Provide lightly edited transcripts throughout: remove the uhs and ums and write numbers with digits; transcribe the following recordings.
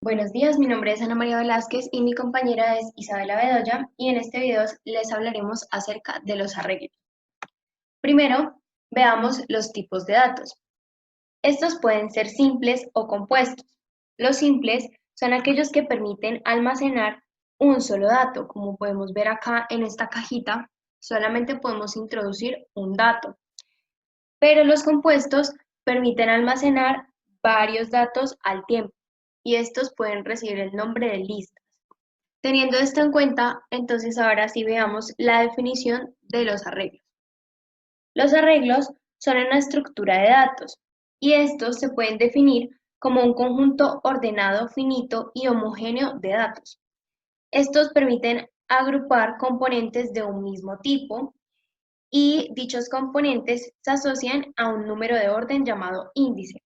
Buenos días, mi nombre es Ana María Velázquez y mi compañera es Isabela Bedoya y en este video les hablaremos acerca de los arreglos. Primero, veamos los tipos de datos. Estos pueden ser simples o compuestos. Los simples son aquellos que permiten almacenar un solo dato. Como podemos ver acá en esta cajita, solamente podemos introducir un dato. Pero los compuestos permiten almacenar varios datos al tiempo y estos pueden recibir el nombre de listas. Teniendo esto en cuenta, entonces ahora sí veamos la definición de los arreglos. Los arreglos son una estructura de datos y estos se pueden definir como un conjunto ordenado, finito y homogéneo de datos. Estos permiten agrupar componentes de un mismo tipo y dichos componentes se asocian a un número de orden llamado índice.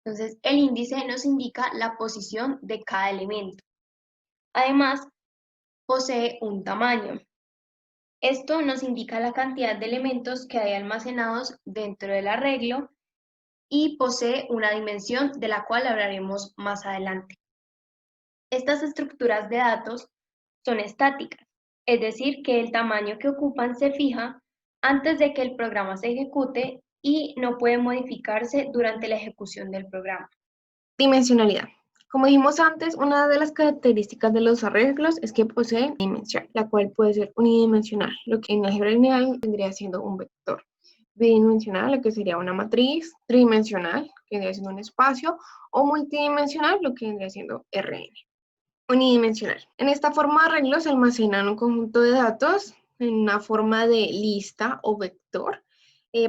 Entonces, el índice nos indica la posición de cada elemento. Además, posee un tamaño. Esto nos indica la cantidad de elementos que hay almacenados dentro del arreglo y posee una dimensión de la cual hablaremos más adelante. Estas estructuras de datos son estáticas, es decir, que el tamaño que ocupan se fija antes de que el programa se ejecute y no puede modificarse durante la ejecución del programa. Dimensionalidad. Como dijimos antes, una de las características de los arreglos es que poseen dimensión, la cual puede ser unidimensional, lo que en álgebra lineal vendría siendo un vector. Bidimensional, lo que sería una matriz, tridimensional, que vendría siendo un espacio, o multidimensional, lo que vendría siendo Rn. Unidimensional. En esta forma de arreglos se almacenan un conjunto de datos en una forma de lista o vector.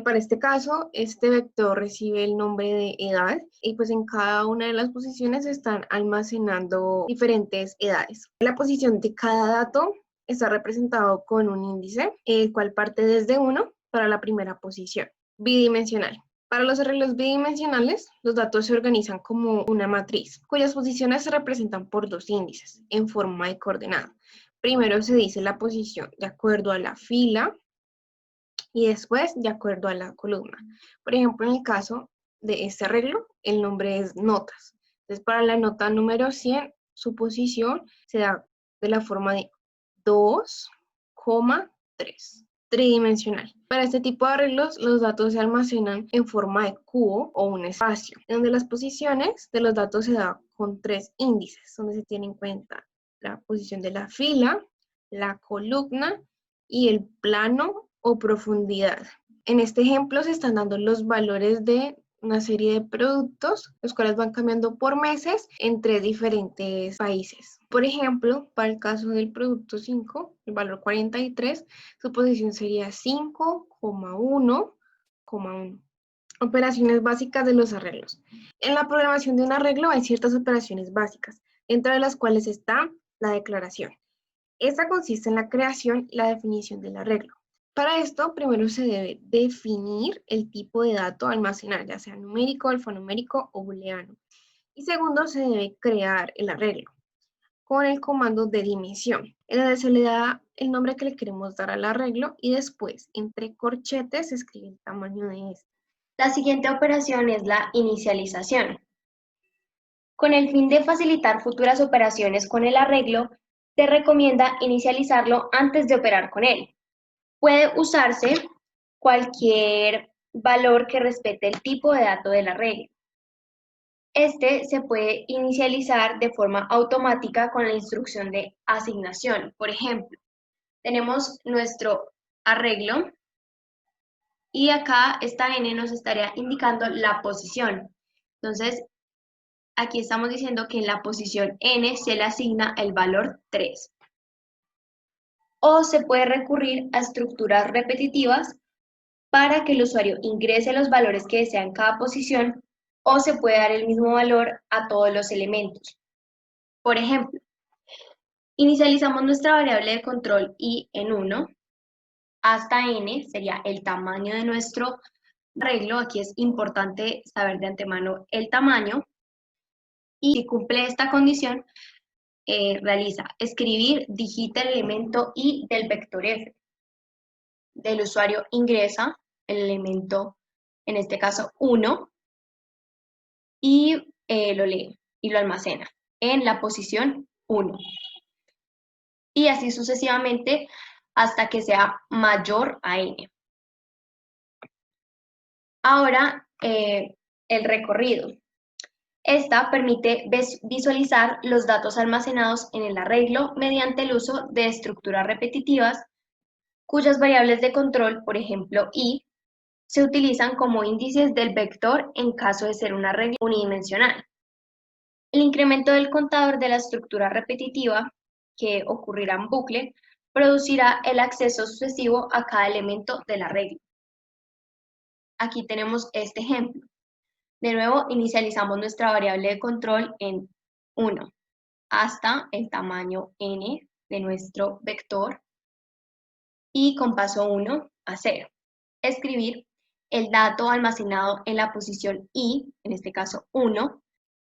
Para este caso, este vector recibe el nombre de edad y pues en cada una de las posiciones se están almacenando diferentes edades. La posición de cada dato está representado con un índice, el cual parte desde 1 para la primera posición. Bidimensional. Para los arreglos bidimensionales, los datos se organizan como una matriz, cuyas posiciones se representan por dos índices en forma de coordenada. Primero se dice la posición de acuerdo a la fila y después de acuerdo a la columna. Por ejemplo, en el caso de este arreglo, el nombre es notas. Entonces, para la nota número 100, su posición se da de la forma de 2,3. Tridimensional. Para este tipo de arreglos, los datos se almacenan en forma de cubo o un espacio, en donde las posiciones de los datos se dan con tres índices, donde se tiene en cuenta la posición de la fila, la columna y el plano o profundidad. En este ejemplo se están dando los valores de una serie de productos, los cuales van cambiando por meses entre diferentes países. Por ejemplo, para el caso del producto 5, el valor 43, su posición sería 5,1,1. Operaciones básicas de los arreglos. En la programación de un arreglo hay ciertas operaciones básicas, dentro de las cuales está la declaración. Esta consiste en la creación y la definición del arreglo. Para esto, primero se debe definir el tipo de dato a almacenar, ya sea numérico, alfanumérico o booleano. Y segundo, se debe crear el arreglo con el comando de dimisión, en donde se le da el nombre que le queremos dar al arreglo y después, entre corchetes, se escribe el tamaño de este. La siguiente operación es la inicialización. Con el fin de facilitar futuras operaciones con el arreglo, se recomienda inicializarlo antes de operar con él. Puede usarse cualquier valor que respete el tipo de dato del arreglo. Este se puede inicializar de forma automática con la instrucción de asignación. Por ejemplo, tenemos nuestro arreglo y acá esta n nos estaría indicando la posición. Entonces, aquí estamos diciendo que en la posición n se le asigna el valor 3. O se puede recurrir a estructuras repetitivas para que el usuario ingrese los valores que desea en cada posición, o se puede dar el mismo valor a todos los elementos. Por ejemplo, inicializamos nuestra variable de control i en 1, hasta n sería el tamaño de nuestro arreglo. Aquí es importante saber de antemano el tamaño, y si cumple esta condición, realiza escribir, digita el elemento i del vector f. Del usuario ingresa el elemento, en este caso 1, y lo lee y lo almacena. en la posición 1. Y así sucesivamente hasta que sea mayor a n. Ahora, el recorrido. Esta permite visualizar los datos almacenados en el arreglo mediante el uso de estructuras repetitivas, cuyas variables de control, por ejemplo, i, se utilizan como índices del vector en caso de ser un arreglo unidimensional. El incremento del contador de la estructura repetitiva, que ocurrirá en bucle, producirá el acceso sucesivo a cada elemento del arreglo. Aquí tenemos este ejemplo. De nuevo, inicializamos nuestra variable de control en 1 hasta el tamaño n de nuestro vector y con paso 1 a 0. Escribir el dato almacenado en la posición i, en este caso 1,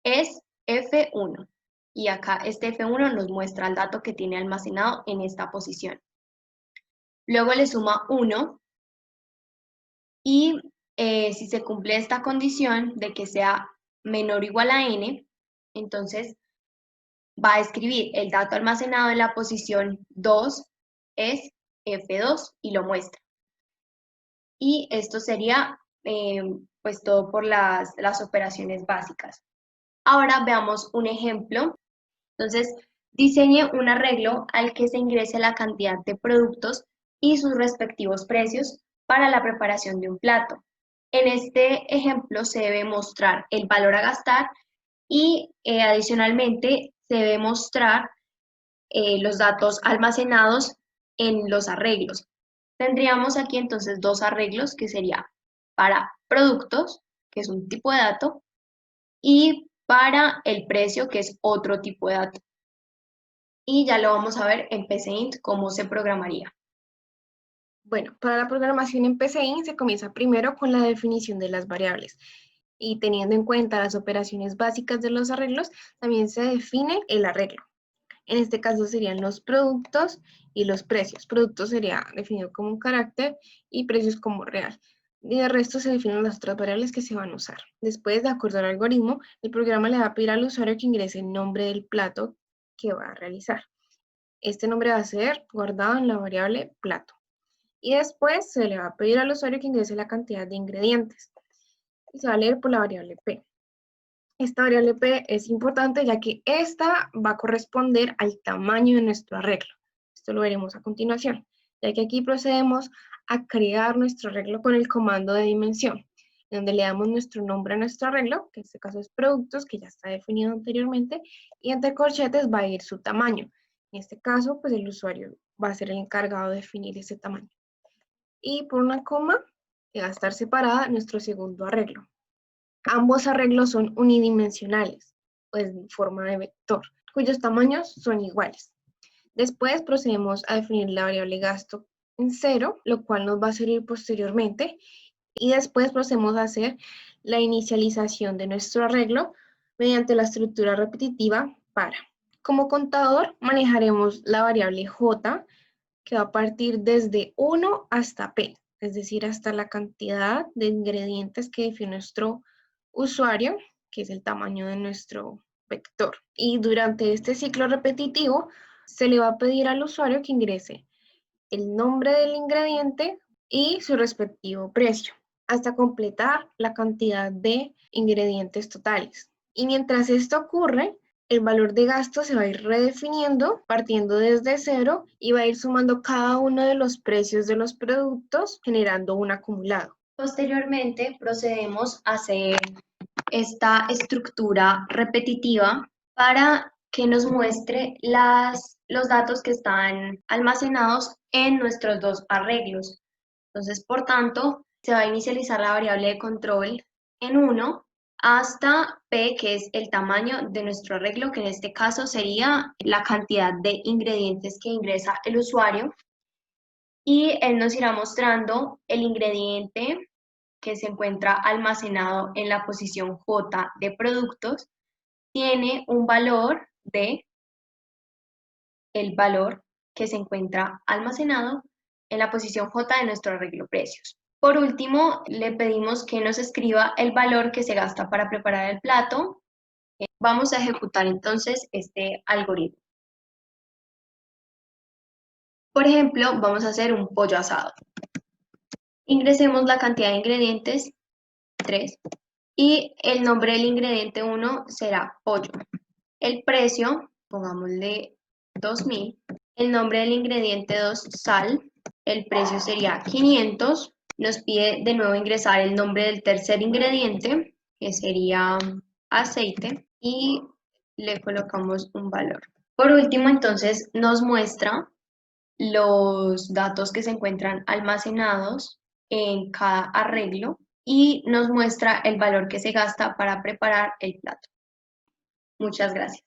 es F1. Y acá este F1 nos muestra el dato que tiene almacenado en esta posición. Luego le suma 1 y si se cumple esta condición de que sea menor o igual a n, entonces va a escribir el dato almacenado en la posición 2 es F2 y lo muestra. Y esto sería pues todo por las operaciones básicas. Ahora veamos un ejemplo. Entonces, diseñe un arreglo al que se ingrese la cantidad de productos y sus respectivos precios para la preparación de un plato. En este ejemplo se debe mostrar el valor a gastar y adicionalmente se debe mostrar los datos almacenados en los arreglos. Tendríamos aquí entonces dos arreglos que sería para productos, que es un tipo de dato, y para el precio, que es otro tipo de dato. Y ya lo vamos a ver en PCInt cómo se programaría. Bueno, para la programación en PCI se comienza primero con la definición de las variables y teniendo en cuenta las operaciones básicas de los arreglos, también se define el arreglo. En este caso serían los productos y los precios. Productos sería definido como un carácter y precios como real. Y de resto se definen las otras variables que se van a usar. Después, de acuerdo al algoritmo, el programa le va a pedir al usuario que ingrese el nombre del plato que va a realizar. Este nombre va a ser guardado en la variable plato. Y después se le va a pedir al usuario que ingrese la cantidad de ingredientes. Y se va a leer por la variable P. Esta variable P es importante ya que esta va a corresponder al tamaño de nuestro arreglo. Esto lo veremos a continuación, ya que aquí procedemos a crear nuestro arreglo con el comando de dimensión, donde le damos nuestro nombre a nuestro arreglo, que en este caso es productos, que ya está definido anteriormente, y entre corchetes va a ir su tamaño. En este caso, pues el usuario va a ser el encargado de definir ese tamaño. Y por una coma, va a estar separada nuestro segundo arreglo. Ambos arreglos son unidimensionales, pues en forma de vector, cuyos tamaños son iguales. Después procedemos a definir la variable gasto en 0, lo cual nos va a servir posteriormente. Y después procedemos a hacer la inicialización de nuestro arreglo mediante la estructura repetitiva para. Como contador manejaremos la variable j, que va a partir desde 1 hasta p, es decir, hasta la cantidad de ingredientes que define nuestro usuario, que es el tamaño de nuestro vector. Y durante este ciclo repetitivo, se le va a pedir al usuario que ingrese el nombre del ingrediente y su respectivo precio, hasta completar la cantidad de ingredientes totales. Y mientras esto ocurre, el valor de gasto se va a ir redefiniendo partiendo desde 0 y va a ir sumando cada uno de los precios de los productos, generando un acumulado. Posteriormente procedemos a hacer esta estructura repetitiva para que nos muestre los datos que están almacenados en nuestros dos arreglos. Entonces, por tanto, se va a inicializar la variable de control en 1 hasta P, que es el tamaño de nuestro arreglo, que en este caso sería la cantidad de ingredientes que ingresa el usuario. Y él nos irá mostrando el ingrediente que se encuentra almacenado en la posición J de productos, tiene un valor de el valor que se encuentra almacenado en la posición J de nuestro arreglo precios. Por último, le pedimos que nos escriba el valor que se gasta para preparar el plato Vamos a ejecutar entonces este algoritmo. Por ejemplo, vamos a hacer un pollo asado. Ingresemos la cantidad de ingredientes, 3, y el nombre del ingrediente 1 será pollo. El precio, pongámosle 2.000. El nombre del ingrediente 2, sal. El precio sería 500. Nos pide de nuevo ingresar el nombre del tercer ingrediente, que sería aceite, y le colocamos un valor. Por último, entonces, nos muestra los datos que se encuentran almacenados en cada arreglo y nos muestra el valor que se gasta para preparar el plato. Muchas gracias.